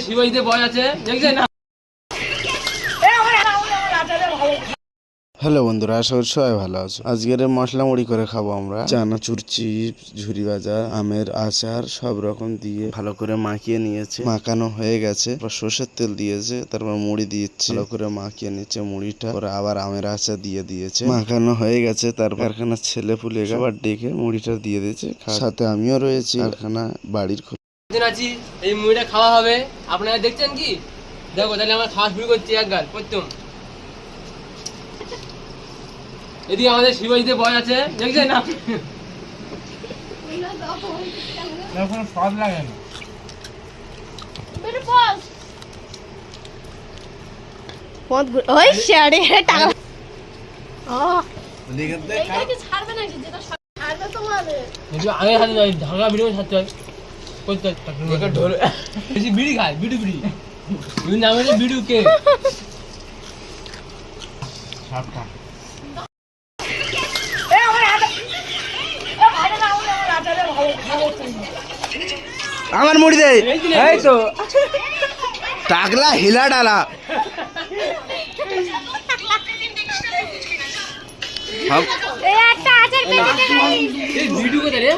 শিবাইতে বয় আছে দেখছেন না। হ্যালো বন্ধুরা, আশা করি সবাই ভালো আছো। আজকের মশলা মুড়ি করে খাবো আমরা। চানাচুর চিপস, ঝুরি ভাজা, আমের আচার সব রকম দিয়ে ভালো করে মাখিয়ে নিয়েছে। মাখানো হয়ে গেছে, সর্ষের তেল দিয়েছে, তারপর মুড়ি দিয়েছে, ভালো করে মাখিয়ে নিচ্ছে মুড়িটা, পরে আবার আমের আচার দিয়ে দিয়েছে। মাখানো হয়ে গেছে, তারপর কারখানার ছেলে পুলে আবার ডেকে মুড়িটা দিয়ে দিয়েছে। সাথে আমিও রয়েছি, কারখানা বাড়ির আছি। এই মুড়িটা খাওয়া হবে, আপনারা দেখছেন কি? দেখো তাহলে আমরা খাওয়া শুরু করছি। এক গাল প্রথম এদিকে আমাদের শিবাইতে বয় আছে দেখছেন না। স্বাদ লাগে না। ওই শেয়ারে টাকা আগে হাতে ঢাকা ভিডিও ছাড়তে হয় করতে ঢোল বেশি বিড়ি খায়। বিড়ি বিড়ি নাম হচ্ছে বিড়ু কে আমার মুড়ি দে। এই তো টাকলা হিলা ডালা ভিডিও কোথায় রে?